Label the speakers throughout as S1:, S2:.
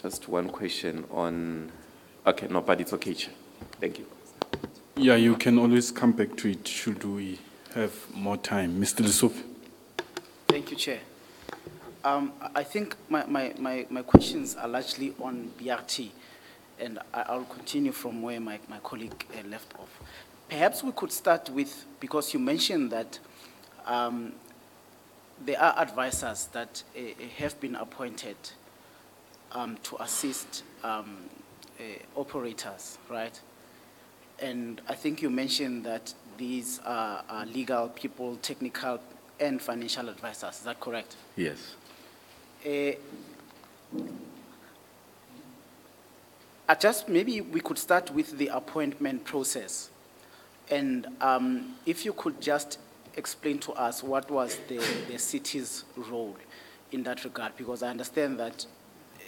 S1: Just one question on, okay, no, but it's okay, Chair. Thank you.
S2: Yeah, you can always come back to it should we have more time. Mr. Lesotho.
S3: Thank you, Chair. I think my questions are largely on BRT, and I'll continue from where my colleague left off. Perhaps we could start with, because you mentioned that there are advisors that have been appointed to assist operators, right? And I think you mentioned that these are legal people, technical and financial advisors. Is that correct?
S1: Yes.
S3: Maybe we could start with the appointment process. And if you could just explain to us what was the city's role in that regard, because I understand that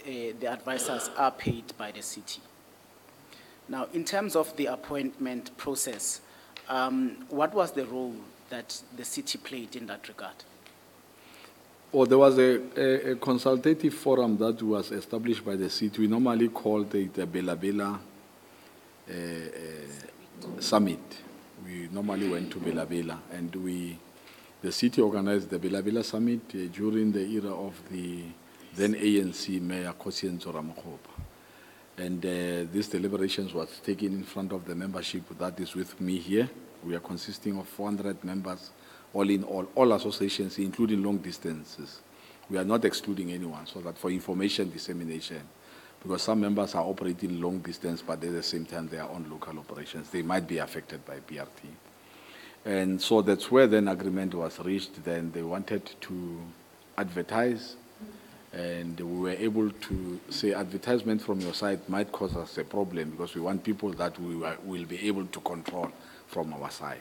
S3: the advisors are paid by the city. Now, in terms of the appointment process, what was the role that the city played in that regard?
S4: Well, there was a consultative forum that was established by the city. We normally called it the Bela Bela Summit. We normally went to Bela Bela, and the city organized the Bela Bela Summit during the era of the then ANC Mayor Kosienzo Ramakgopa. And these deliberations was taken in front of the membership that is with me here. We are consisting of 400 members, all in all associations, including long distances. We are not excluding anyone, so that for information dissemination, because some members are operating long distance, but at the same time they are on local operations. They might be affected by BRT. And so that's where then agreement was reached. Then they wanted to advertise, and we were able to say advertisement from your side might cause us a problem because we want people that we will be able to control from our side.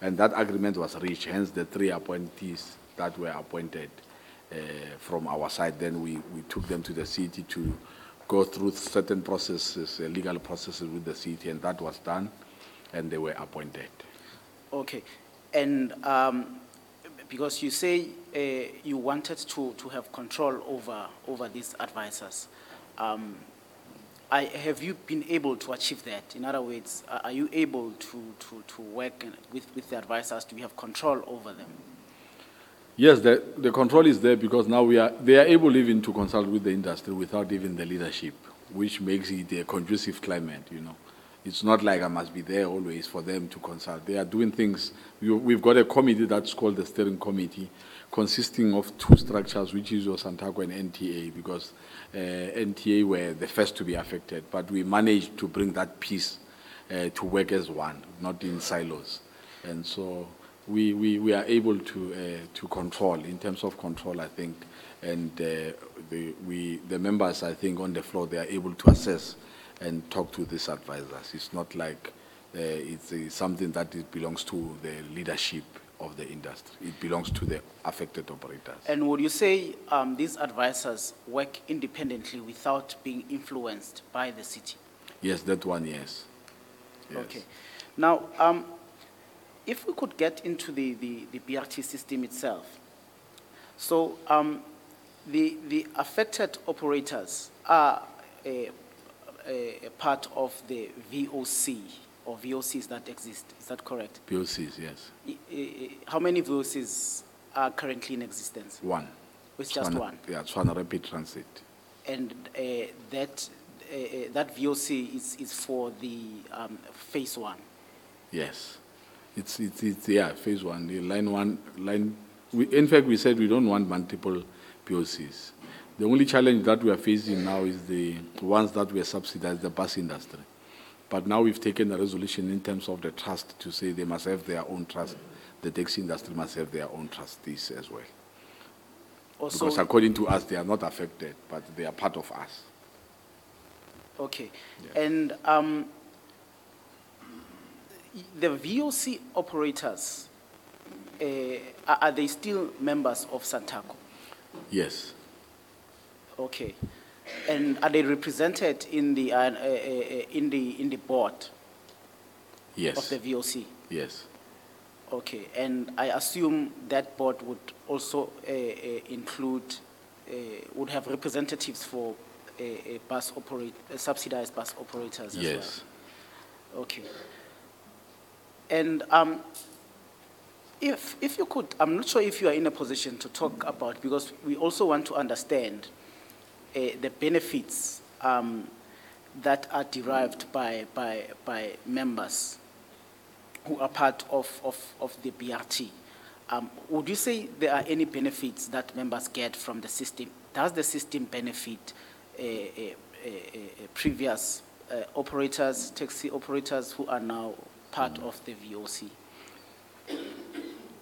S4: And that agreement was reached, hence the 3 appointees that were appointed from our side. Then we took them to the city to go through certain processes, legal processes with the city, and that was done, and they were appointed.
S3: Okay. And because you say you wanted to have control over these advisors, have you been able to achieve that? In other words, are you able to work with the advisors? Do you have control over them?
S4: Yes, the control is there because now they are able even to consult with the industry without even the leadership, which makes it a conducive climate, you know. It's not like I must be there always for them to consult. They are doing things. We've got a committee that's called the steering committee, consisting of 2 structures, which is your Santaco and NTA, because NTA were the first to be affected. But we managed to bring that piece to work as one, not in silos. And so we are able to control, in terms of control, I think. And the members, I think, on the floor, they are able to assess and talk to these advisors. It's not like it's something that belongs to the leadership of the industry. It belongs to the affected operators.
S3: And would you say these advisors work independently without being influenced by the city?
S4: Yes, that one, yes.
S3: Okay. Now, if we could get into the BRT system itself. So the affected operators are a part of the VOC or VOCs that exist. Is that correct?
S4: VOCs, yes.
S3: How many VOCs are currently in existence?
S4: 1.
S3: It's just one?
S4: Yeah, it's one rapid transit.
S3: And that VOC is for the phase 1?
S4: Yes. It's phase 1. The line 1, in fact, we said we don't want multiple POCs. The only challenge that we are facing now is the ones that we are subsidized, the bus industry. But now we've taken a resolution in terms of the trust to say they must have their own trust. The taxi industry must have their own trustees as well. Also, because according to us, they are not affected, but they are part of us.
S3: Okay.
S4: Yeah.
S3: And the VOC operators, are they still members of Santaco?
S4: Yes.
S3: Okay, and are they represented in the board?
S4: Yes.
S3: Of the VOC?
S4: Yes.
S3: Okay, and I assume that board would also include, would have representatives for subsidized bus operators as
S4: Yes.
S3: well? Okay. And if you could, I'm not sure if you are in a position to talk about, because we also want to understand the benefits that are derived by members who are part of the BRT. Would you say there are any benefits that members get from the system? Does the system benefit previous operators, taxi operators who are now part of the VOC?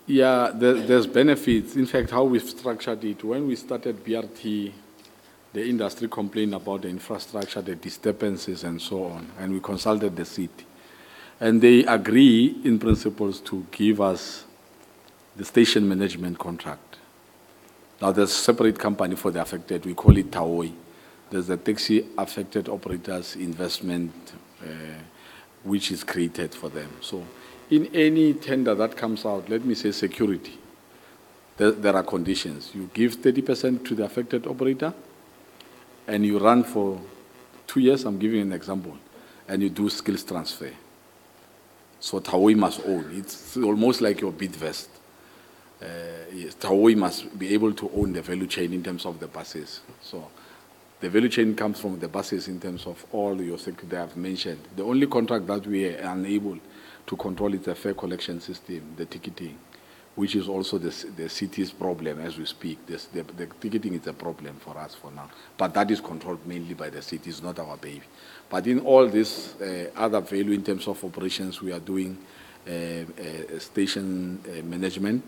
S4: Yeah, there's benefits. In fact, how we've structured it, when we started BRT, the industry complained about the infrastructure, the disturbances, and so on, and we consulted the city. And they agree, in principles, to give us the station management contract. Now, there's a separate company for the affected. We call it TAOI. There's the Taxi Affected Operators Investment, which is created for them. So in any tender that comes out, let me say security, there are conditions. You give 30% to the affected operator, and you run for 2 years, I'm giving an example, and you do skills transfer. So TAOI must own. It's almost like your bid vest. TAOI must be able to own the value chain in terms of the buses. So the value chain comes from the buses in terms of all your security I've mentioned. The only contract that we are unable to control is the fare collection system, the ticketing, which is also the city's problem as we speak. The ticketing is a problem for us for now. But that is controlled mainly by the city, it's not our baby. But in all this other value in terms of operations, we are doing station management.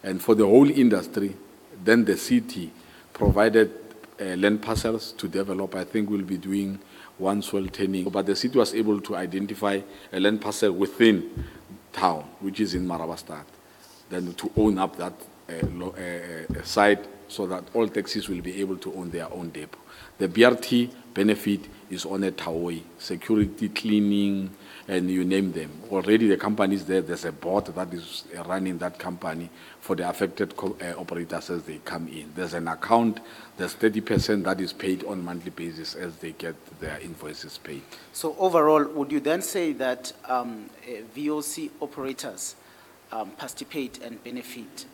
S4: And for the whole industry, then the city provided land parcels to develop. I think we'll be doing one swell turning. But the city was able to identify a land parcel within town, which is in Marabastad, then to own up that site so that all taxis will be able to own their own depot. The BRT benefit is on a TAOI, security, cleaning, and you name them. Already the company is there. There's a board that is running that company for the affected operators as they come in. There's an account. There's 30% that is paid on monthly basis as they get their invoices paid.
S3: So overall, would you then say that VOC operators participate and benefit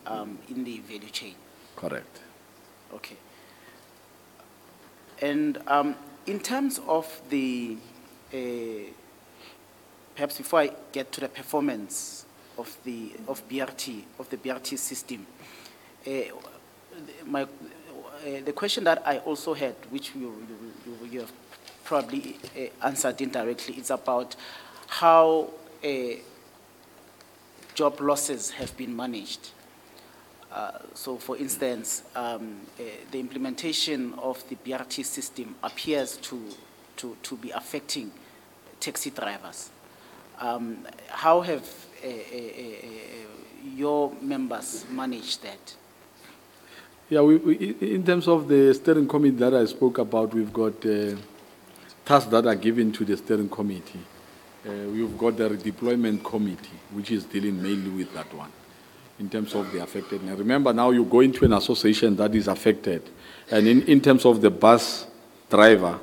S3: in the value chain?
S4: Correct.
S3: Okay. And in terms of the, perhaps before I get to the performance of the BRT system, the question that I also had, which you have probably answered indirectly, is about how job losses have been managed. So, for instance, the implementation of the BRT system appears to be affecting taxi drivers. How have your members managed that?
S4: Yeah, in terms of the steering committee that I spoke about, we've got tasks that are given to the steering committee. We've got the redeployment committee, which is dealing mainly with that one in terms of the affected. Now, remember, now you go into an association that is affected, and in terms of the bus driver,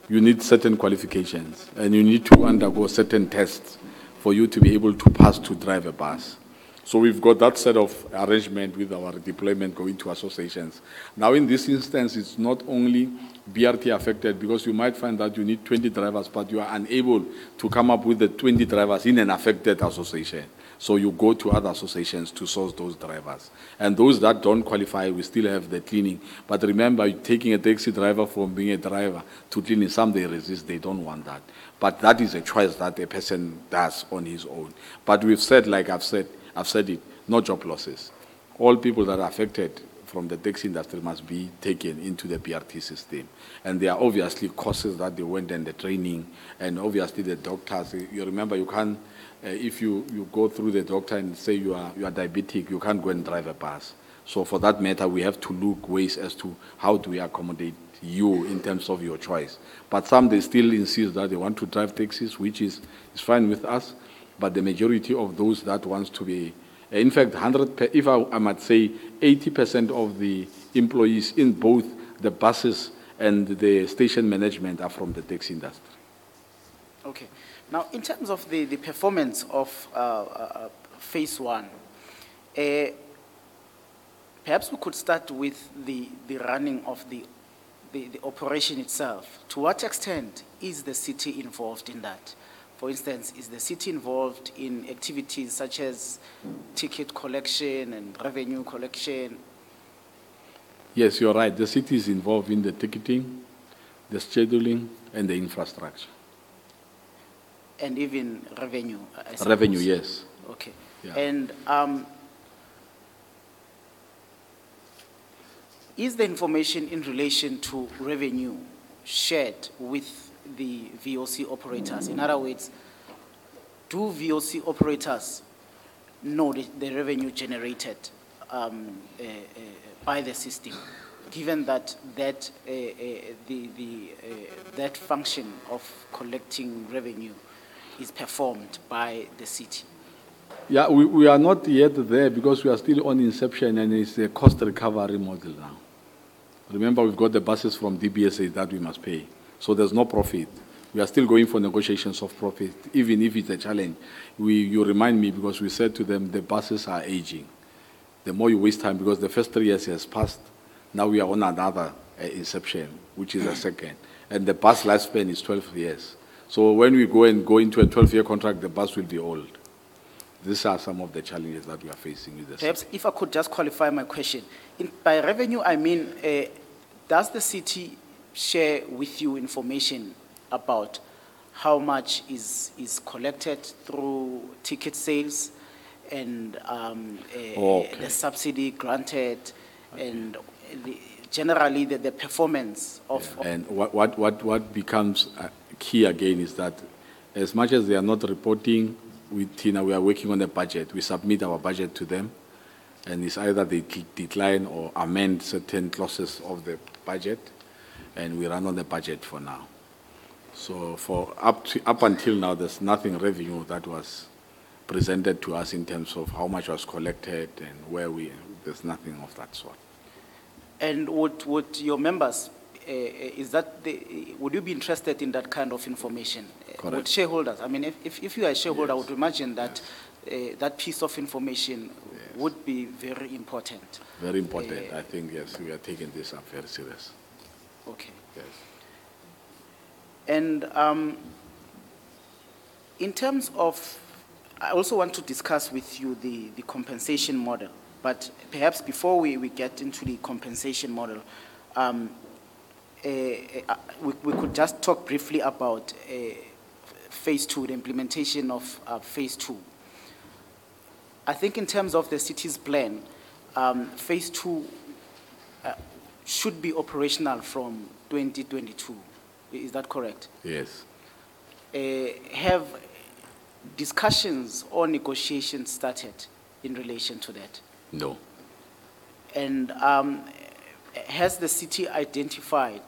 S4: you need certain qualifications, and you need to undergo certain tests for you to be able to pass to drive a bus. So we've got that set of arrangement with our deployment going to associations. Now, in this instance, it's not only BRT affected, because you might find that you need 20 drivers, but you are unable to come up with the 20 drivers in an affected association. So you go to other associations to source those drivers. And those that don't qualify, we still have the cleaning. But remember, taking a taxi driver from being a driver to cleaning, some they resist, they don't want that. But that is a choice that a person does on his own. But we've said, like I've said it, no job losses. All people that are affected from the taxi industry must be taken into the BRT system. And there are obviously courses that they went and the training, and obviously the doctors. You remember, you can't, if you go through the doctor and say you are diabetic, you can't go and drive a bus. So for that matter, we have to look ways as to how do we accommodate you in terms of your choice. But some, they still insist that they want to drive taxis, which is fine with us. But the majority of those that wants to be, in fact, if I might say, 80% of the employees in both the buses and the station management are from the taxi industry.
S3: Okay. Now, in terms of the performance of phase one, perhaps we could start with the running of the operation itself. To what extent is the city involved in that? For instance, is the city involved in activities such as ticket collection and revenue collection?
S4: Yes, you're right. The city is involved in the ticketing, the scheduling, and the infrastructure.
S3: And even revenue, I suppose.
S4: Revenue, yes.
S3: Okay.
S4: Yeah.
S3: And is the information in relation to revenue shared with the VOC operators? In other words, do VOC operators know the revenue generated by the system, given that that function of collecting revenue is performed by the city?
S4: Yeah, we are not yet there because we are still on inception and it's a cost recovery model now. Remember, we've got the buses from DBSA that we must pay. So there's no profit. We are still going for negotiations of profit, even if it's a challenge. You remind me because we said to them the buses are aging. The more you waste time, because the first 3 years has passed, now we are on another inception, which is a second. And the bus lifespan is 12 years. So when we go into a 12-year contract, the bus will be old. These are some of the challenges that we are facing with this.
S3: Perhaps if I could just qualify my question. By revenue, I mean, does the city share with you information about how much is collected through ticket sales and the subsidy granted and generally the performance of...
S4: And what becomes key again is that as much as they are not reporting, with Tina, we are working on a budget. We submit our budget to them, and it's either they decline or amend certain clauses of the budget, and we run on the budget for now. So for up until now, there's nothing revenue that was presented to us in terms of how much was collected and where there's nothing of that sort.
S3: And would your members, would you be interested in that kind of information?
S4: Correct.
S3: Would shareholders, I mean, if you are a shareholder,
S4: Yes.
S3: I would imagine that that piece of information would be very important.
S4: Very important. I think, yes, we are taking this up very serious.
S3: Okay.
S4: Yes.
S3: And in terms of, I also want to discuss with you the compensation model, but perhaps before we get into the compensation model, we could just talk briefly about phase two, the implementation of phase two. I think in terms of the city's plan, phase two should be operational from 2022. Is that correct?
S4: Yes.
S3: Have discussions or negotiations started in relation to that?
S4: No.
S3: And has the city identified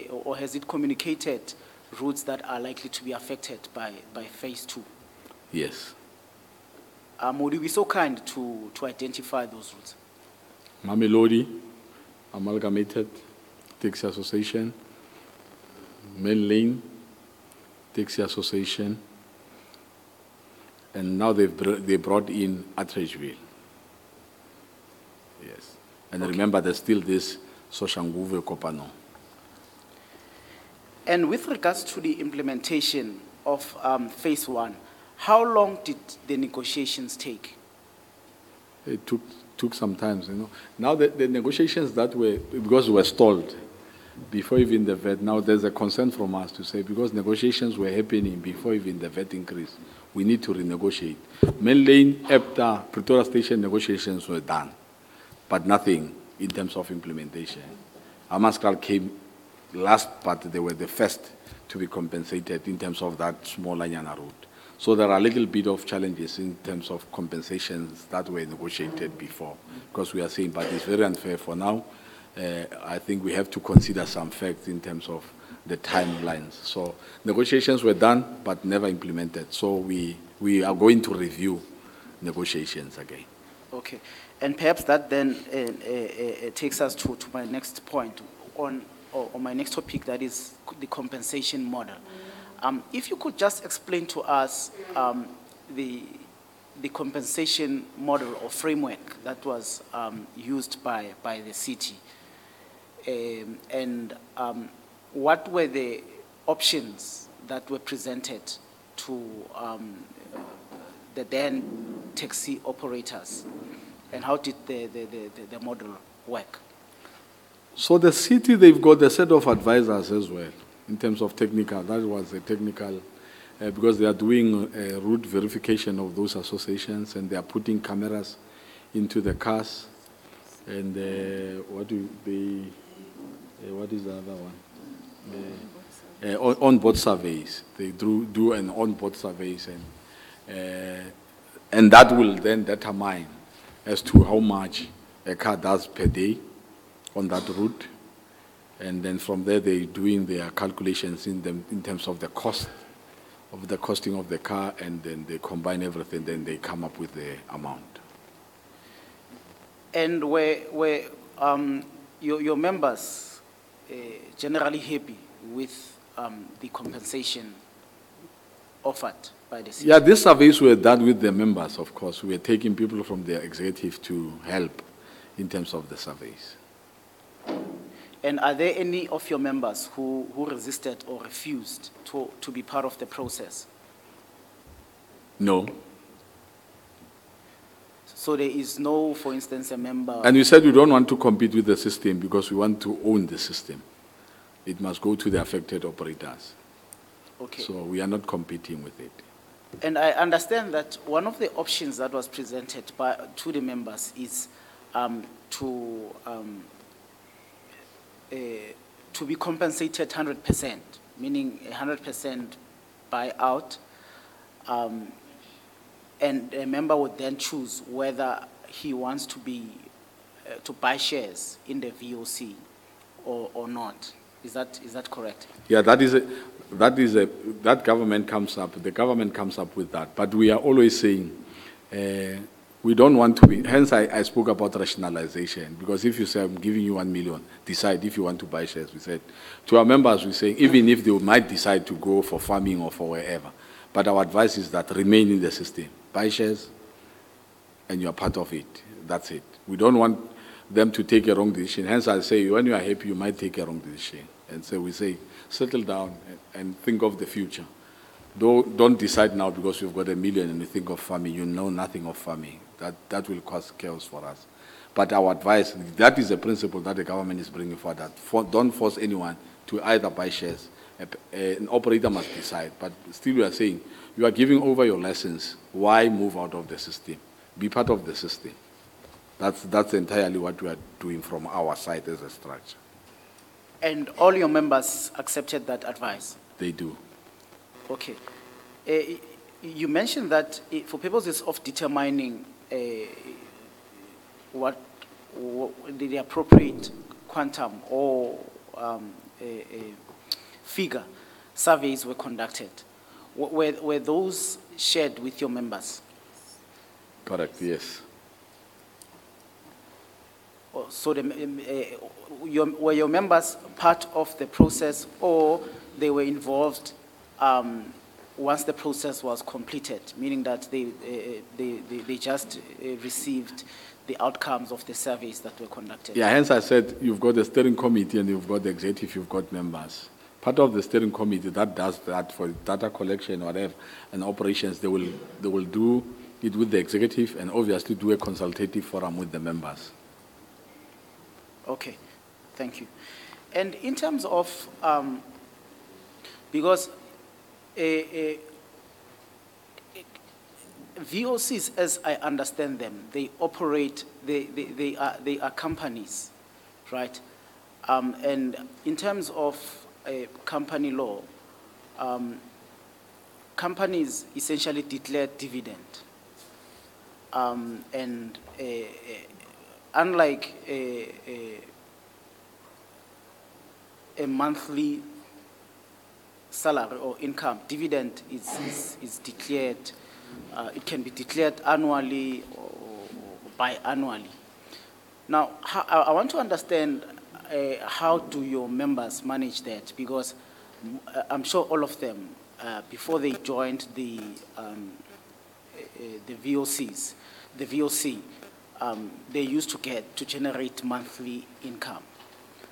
S3: or has it communicated routes that are likely to be affected by phase two?
S4: Yes.
S3: Would you be so kind to identify those routes?
S4: Mamelodi, Amalgamated Taxi Association, Main Lane Taxi Association, and now they brought in Atteridgeville. Yes. And
S3: Okay.
S4: remember, there's still this Soshanguve Kopano.
S3: And with regards to the implementation of phase one, how long did the negotiations take?
S4: It took some time, you know. Now the negotiations that were, because we were stalled before even the VAT, now there's a concern from us to say, because negotiations were happening before even the VAT increase, we need to renegotiate. Main Lane, EPTA, Pretoria Station negotiations were done, but nothing in terms of implementation. Amaskral came last, but they were the first to be compensated in terms of that small Anyana route. So there are a little bit of challenges in terms of compensations that were negotiated before, because we are saying, but it's very unfair for now. I think we have to consider some facts in terms of the timelines. So negotiations were done, but never implemented. So we are going to review negotiations again.
S3: Okay. And perhaps that then takes us to my next point on or my next topic, that is the compensation model. If you could just explain to us the compensation model or framework that was used by the city, and what were the options that were presented to the then taxi operators, and how did the model work?
S4: So the city, they've got a set of advisors as well in terms of technical. That was a technical, because they are doing route verification of those associations, and they are putting cameras into the cars. And what is the other one? On-board surveys. They do an on-board surveys, and that will then determine as to how much a car does per day on that route. And then from there, they're doing their calculations in terms of the cost, of the costing of the car, and then they combine everything, then they come up with the amount.
S3: And were your members generally happy with the compensation offered by the city?
S4: Yeah, these surveys were done with the members, of course. We were taking people from the executive to help in terms of the surveys.
S3: And are there any of your members who resisted or refused to be part of the process?
S4: No.
S3: So there is no, for instance, a member...
S4: And we said we don't want to compete with the system because we want to own the system. It must go to the affected operators.
S3: Okay.
S4: So we are not competing with it.
S3: And I understand that one of the options that was presented to the members is to be compensated 100%, meaning 100% buyout, and a member would then choose whether he wants to buy shares in the VOC or not. Is that correct?
S4: Yeah, that government comes up. The government comes up with that. But we are always saying we don't want to be. Hence, I spoke about rationalization, because if you say I'm giving you 1 million, decide if you want to buy shares. We said to our members, we say even if they might decide to go for farming or for wherever, but our advice is that remain in the system, buy shares, and you are part of it. That's it. We don't want them to take a wrong decision. Hence, I say when you are happy, you might take a wrong decision. And so we say settle down and think of the future. Don't decide now because you've got 1 million and you think of farming. You know nothing of farming. That will cause chaos for us. But our advice, that is a principle that the government is bringing forward. That don't force anyone to either buy shares. An operator must decide. But still we are saying, you are giving over your license. Why move out of the system? Be part of the system. That's entirely what we are doing from our side as a structure.
S3: And all your members accepted that advice?
S4: They do.
S3: Okay. You mentioned that for purposes of determining what the appropriate quantum or figure, surveys were conducted. Were those shared with your members?
S4: Correct, yes.
S3: So were your members part of the process, or they were involved once the process was completed, meaning that they just received the outcomes of the surveys that were conducted?
S4: Yeah, hence I said you've got the steering committee and you've got the executive, you've got members. Part of the steering committee that does that for data collection, whatever, and operations, they will do it with the executive and obviously do a consultative forum with the members.
S3: Okay, thank you. And in terms of, because VOCs, as I understand them, they operate, they are companies, right? And in terms of company law, companies essentially declare dividend. And unlike a monthly salary or income, dividend is declared, it can be declared annually or biannually. Now, I want to understand how do your members manage that? Because I'm sure all of them, before they joined the VOCs, the VOC, they used to generate monthly income.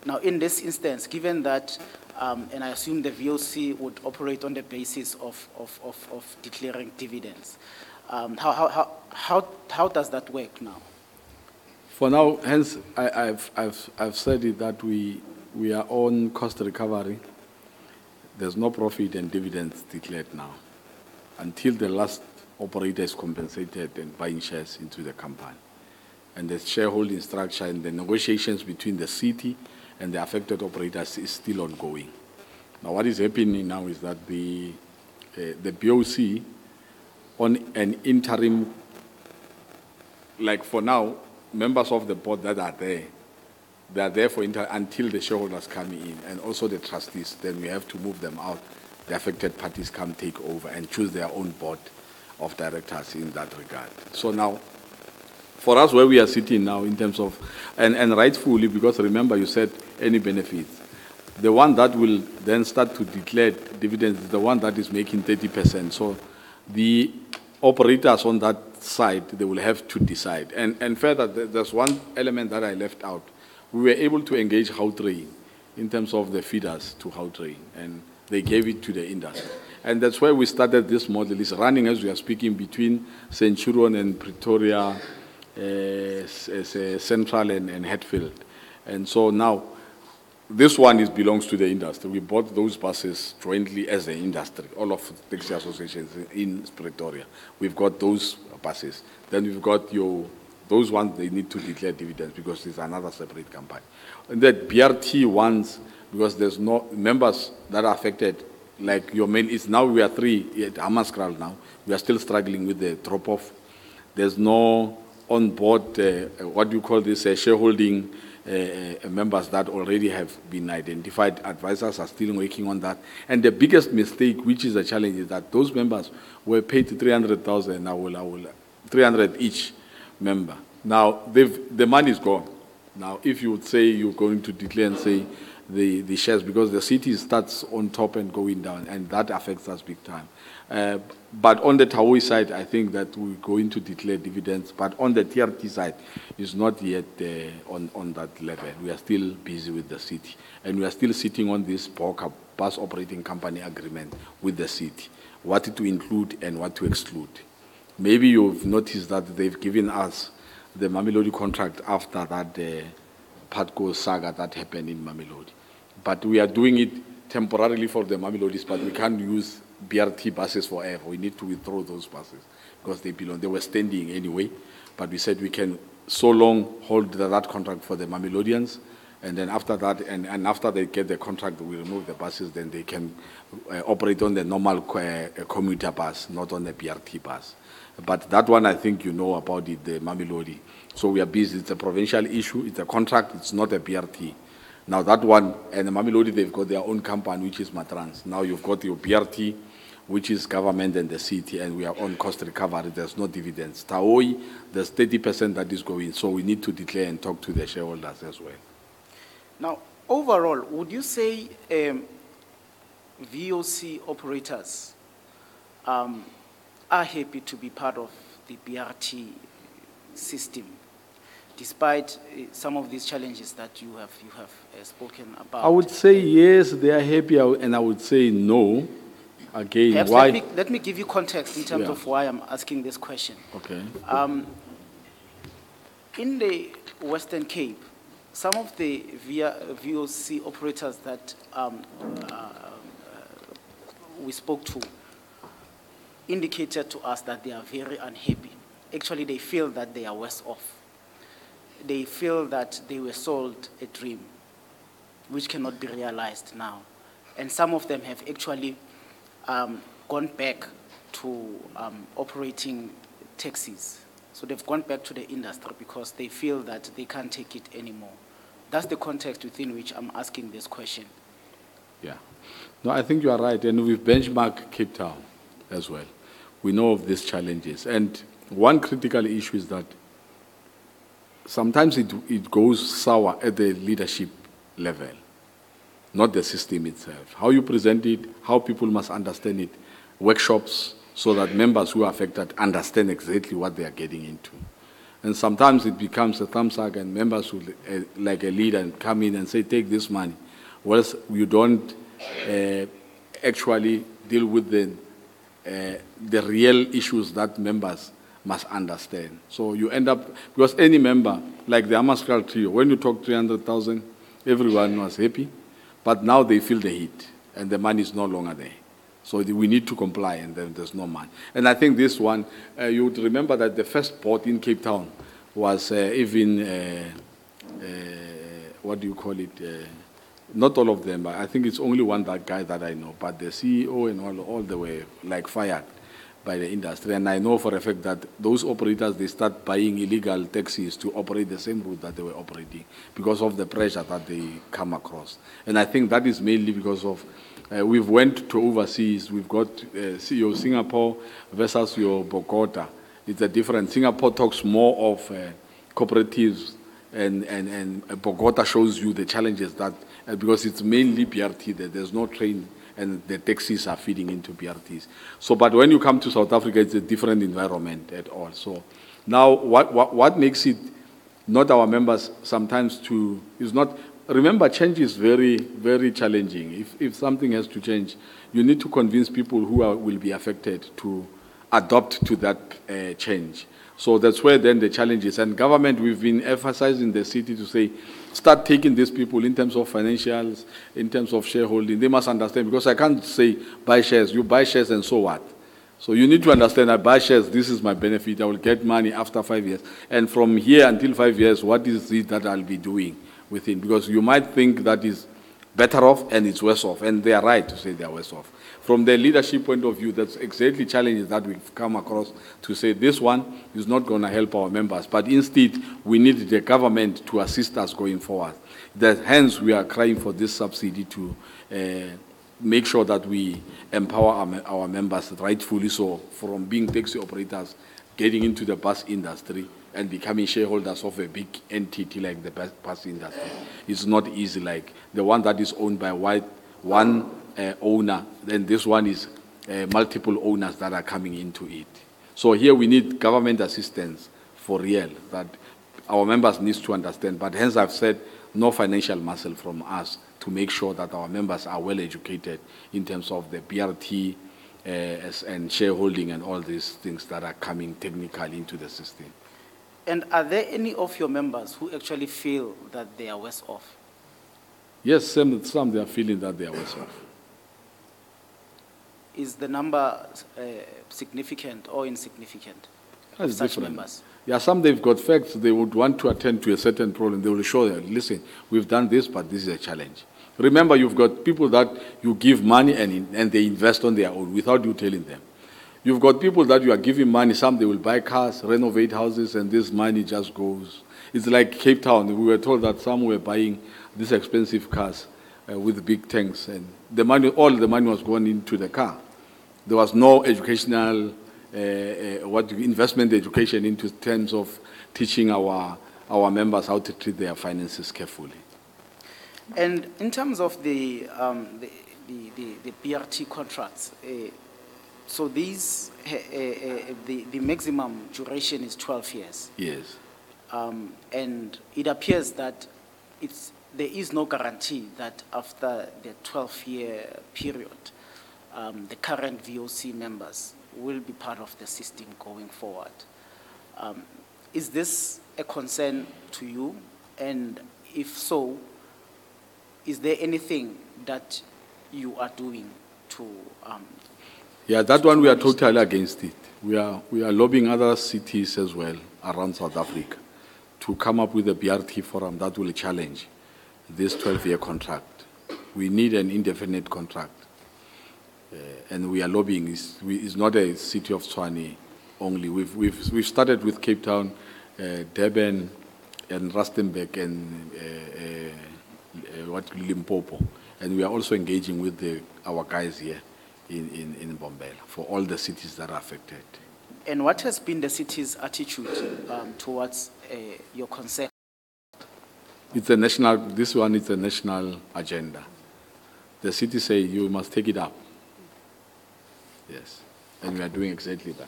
S3: Now, in this instance, given that, and I assume the VOC would operate on the basis of declaring dividends, how does that work now?
S4: For now, hence, I've said it that we are on cost recovery. There's no profit and dividends declared now until the last operator is compensated and buying shares into the company. And the shareholding structure and the negotiations between the city and the affected operators is still ongoing. Now, what is happening now is that the BOC, on an interim, like for now, members of the board that are there, they are there for until the shareholders come in, and also the trustees. Then we have to move them out. The affected parties come take over and choose their own board of directors in that regard. So now, for us, where we are sitting now in terms of, and rightfully, because remember you said any benefits, the one that will then start to declare dividends is the one that is making 30%. So the operators on that side, they will have to decide. And further, there's one element that I left out. We were able to engage Gautrain in terms of the feeders to Gautrain, and they gave it to the industry. And that's where we started this model. It's running as we are speaking between Centurion and Pretoria, Central and Hatfield. And so now, this one belongs to the industry. We bought those buses jointly as an industry, all of the taxi associations in Pretoria. We've got those buses. Then we've got those ones, they need to declare dividends because it's another separate company. And the BRT ones, because there's no members that are affected, like your main is now we are 3 at Hammanskraal now. We are still struggling with the drop-off. There's no on board, what do you call this, shareholding members that already have been identified. Advisors are still working on that. And the biggest mistake, which is a challenge, is that those members were paid 300,000, now 300 each member. Now, the money is gone. Now, if you would say you're going to declare and say the shares, because the city starts on top and going down, and that affects us big time. But on the Taui side, I think that we're going to declare dividends, but on the TRT side, it's not yet on that level. We are still busy with the city, and we are still sitting on this bus operating company agreement with the city, what to include and what to exclude. Maybe you've noticed that they've given us the Mamelodi contract after that Patco saga that happened in Mamelodi. But we are doing it temporarily for the Mamelodis, but we can't use BRT buses forever. We need to withdraw those buses because they belong. They were standing anyway, but we said we can so long hold that contract for the Mamelodians, and then after that, and after they get the contract, we remove the buses, then they can operate on the normal commuter bus, not on the BRT bus. But that one, I think you know about it, the Mamelodi. So we are busy. It's a provincial issue. It's a contract. It's not a BRT. Now that one, and the Mamelodi, they've got their own company, which is Matrans. Now you've got your BRT, which is government and the city, and we are on cost recovery. There's no dividends. Taoi, there's 30% that is going. So we need to declare and talk to the shareholders as well.
S3: Now, overall, would you say VOC operators are happy to be part of the BRT system, despite some of these challenges that you have spoken about?
S4: I would say yes, they are happy, and I would say no. Again,
S3: perhaps
S4: why?
S3: Let me give you context in terms of why I'm asking this question.
S4: Okay.
S3: In the Western Cape, some of the VOC operators that we spoke to indicated to us that they are very unhappy. Actually, they feel that they are worse off. They feel that they were sold a dream, which cannot be realized now. And some of them have actually gone back to operating taxis. So they've gone back to the industry because they feel that they can't take it anymore. That's the context within which I'm asking this question.
S4: Yeah. No, I think you are right. And we've benchmarked Cape Town as well. We know of these challenges. And one critical issue is that sometimes it goes sour at the leadership level, not the system itself. How you present it, how people must understand it, workshops, so that members who are affected understand exactly what they are getting into. And sometimes it becomes a thumbs up and members will, like a leader, and come in and say, take this money. Whereas you don't actually deal with the real issues that members must understand. So you end up, because any member, like the Amaskal trio, when you talk 300,000, everyone was happy, but now they feel the heat, and the money is no longer there. So we need to comply, and then there's no money. And I think this one, you would remember that the first port in Cape Town was what do you call it? Not all of them, but I think it's only one that guy that I know. But the CEO and all the way like fired by the industry. And I know for a fact that those operators, they start buying illegal taxis to operate the same route that they were operating because of the pressure that they come across. And I think that is mainly because of we've went to overseas. We've got your Singapore versus your Bogota. It's a different. Singapore talks more of cooperatives, and Bogota shows you the challenges that because it's mainly BRT. There's no train, and the taxis are feeding into BRTs. So, but when you come to South Africa, it's a different environment at all. So, now what makes it not our members sometimes to is not. Remember, change is very, very challenging. If something has to change, you need to convince people who will be affected to adopt to that change. So that's where then the challenge is. And government, we've been emphasizing the city to say, start taking these people in terms of financials, in terms of shareholding. They must understand, because I can't say buy shares. You buy shares and so what? So you need to understand, I buy shares, this is my benefit. I will get money after 5 years. And from here until 5 years, what is it that I'll be doing within? Because you might think that is better off and it's worse off, and they are right to say they are worse off. From the leadership point of view, that's exactly challenges that we've come across to say this one is not going to help our members, but instead we need the government to assist us going forward. Hence we are crying for this subsidy to make sure that we empower our members rightfully so, from being taxi operators, getting into the bus industry, and becoming shareholders of a big entity like the bus industry. It's not easy, like the one that is owned by one owner, then this one is multiple owners that are coming into it. So here we need government assistance for real, that our members need to understand. But hence I've said no financial muscle from us to make sure that our members are well educated in terms of the BRT and shareholding and all these things that are coming technically into the system.
S3: And are there any of your members who actually feel that they are worse off?
S4: Yes, some they are feeling that they are worse off.
S3: Is the number significant or insignificant of
S4: That's
S3: such
S4: different.
S3: members?
S4: Yeah, some they've got facts, they would want to attend to a certain problem. They will show them, listen, we've done this, but this is a challenge. Remember, you've got people that you give money and they invest on their own without you telling them. You've got people that you are giving money, some they will buy cars, renovate houses, and this money just goes. It's like Cape Town. We were told that some were buying these expensive cars with big tanks, and the money, all the money was going into the car. There was no educational, investment education into terms of teaching our members how to treat their finances carefully.
S3: And in terms of the BRT contracts, so these, the maximum duration is 12 years.
S4: Yes.
S3: And it appears that there is no guarantee that after the 12-year period, the current VOC members will be part of the system going forward. Is this a concern to you? And if so, is there anything that you are doing to
S4: yeah, that one we are totally against it. We are lobbying other cities as well around South Africa to come up with a BRT forum that will challenge this 12-year contract. We need an indefinite contract. And we are lobbying. It's not a city of Tshwane only. We've started with Cape Town, Durban, and Rustenburg, and Limpopo. And we are also engaging with our guys here in Bombela for all the cities that are affected.
S3: And what has been the city's attitude towards your concern?
S4: It's a national, this one is a national agenda. The city say you must take it up. Yes, and we are doing exactly that.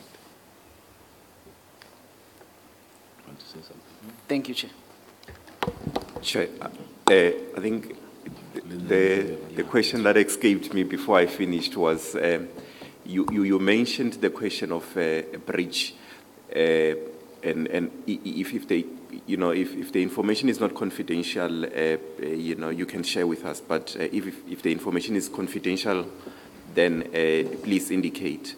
S4: Want to say something?
S3: Thank you, Chair.
S1: Chair, I think the question that escaped me before I finished was, you mentioned the question of a breach, and if they, if the information is not confidential, you can share with us. But if the information is confidential, then please indicate.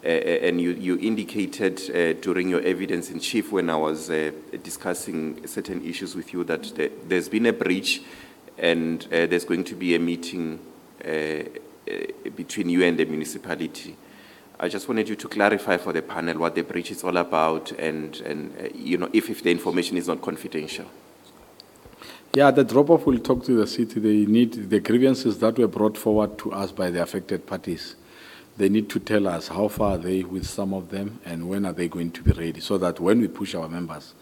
S1: And you indicated during your evidence in chief when I was discussing certain issues with you that there's been a breach and there's going to be a meeting between you and the municipality. I just wanted you to clarify for the panel what the breach is all about and if the information is not confidential.
S4: Yeah, the drop-off will talk to the city. They need the grievances that were brought forward to us by the affected parties. They need to tell us how far are they with some of them and when are they going to be ready, so that when we push our members,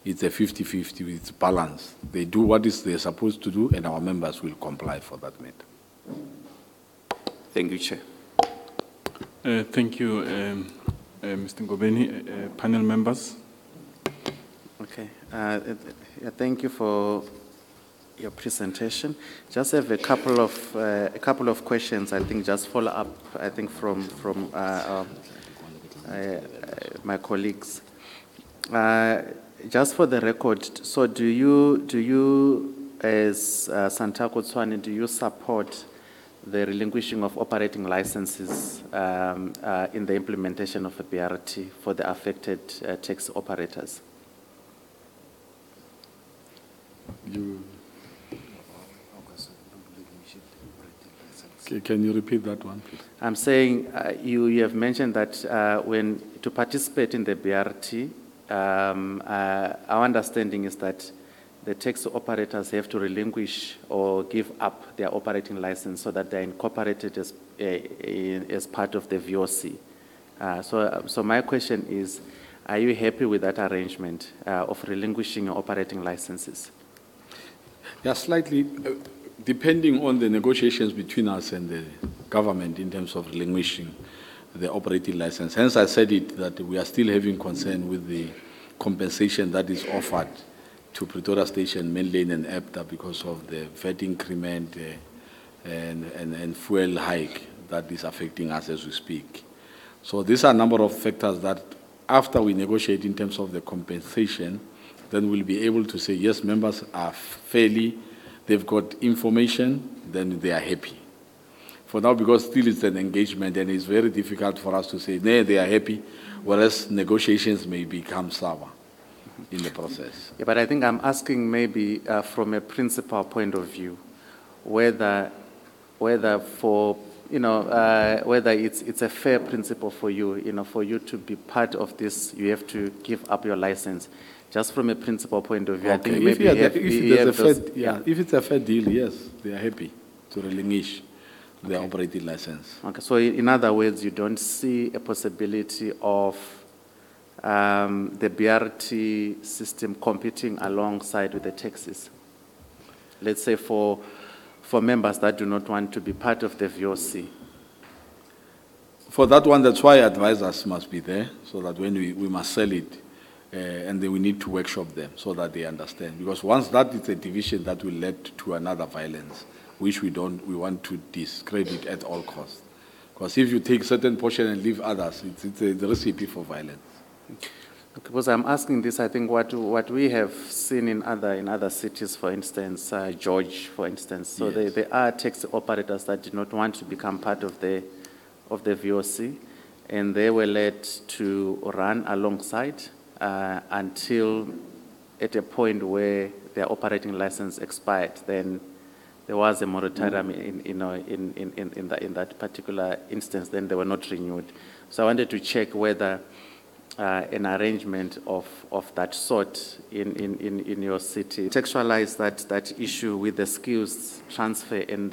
S4: it's a 50-50, it's balanced. They do what they're supposed to do and our members will comply for that matter.
S1: Thank you, Chair.
S2: Thank you, Mr. Ngobeni. Panel members?
S5: Okay. Thank you for your presentation. Just have a couple of questions. I think just follow up. I think from my colleagues. Just for the record. So do you as Santako Tswane, do you support the relinquishing of operating licenses in the implementation of a BRT for the affected taxi operators?
S4: Can you repeat that one, please?
S5: I'm saying you have mentioned that when to participate in the BRT, our understanding is that the taxi operators have to relinquish or give up their operating license so that they're incorporated as part of the VOC. So my question is, are you happy with that arrangement of relinquishing your operating licenses?
S4: Yeah, slightly, depending on the negotiations between us and the government in terms of relinquishing the operating license. Hence, I said it that we are still having concern with the compensation that is offered to Pretoria Station, Main Lane and EPTA because of the VAT increment and fuel hike that is affecting us as we speak. So these are a number of factors that after we negotiate in terms of the compensation, then we'll be able to say, yes, members are fairly, they've got information, then they are happy. For now, because still it's an engagement and it's very difficult for us to say, no, they are happy, whereas negotiations may become sour in the process.
S5: Yeah, but I think I'm asking maybe from a principal point of view, whether for, whether it's a fair principle for you, for you to be part of this, you have to give up your license. Just from a principal point of view,
S4: Okay.
S5: I think maybe
S4: if it's a fair deal, yes, they are happy to relinquish their operating license.
S5: Okay, so in other words, you don't see a possibility of the BRT system competing alongside with the taxis? Let's say for members that do not want to be part of the VOC.
S4: For that one, that's why advisors must be there, so that when we must sell it, and then we need to workshop them so that they understand. Because once that is a division, that will lead to another violence, which we want to discredit at all costs. Because if you take certain portion and leave others, it's a recipe for violence.
S5: Because I'm asking this, I think what we have seen in other cities, for instance, George, for instance. So
S4: Yes.
S5: there are taxi operators that did not want to become part of the VOC, and they were led to run alongside until at a point where their operating license expired. Then there was a moratorium in that particular instance. Then they were not renewed. So I wanted to check whether an arrangement of that sort in your city, textualize that issue with the skills transfer and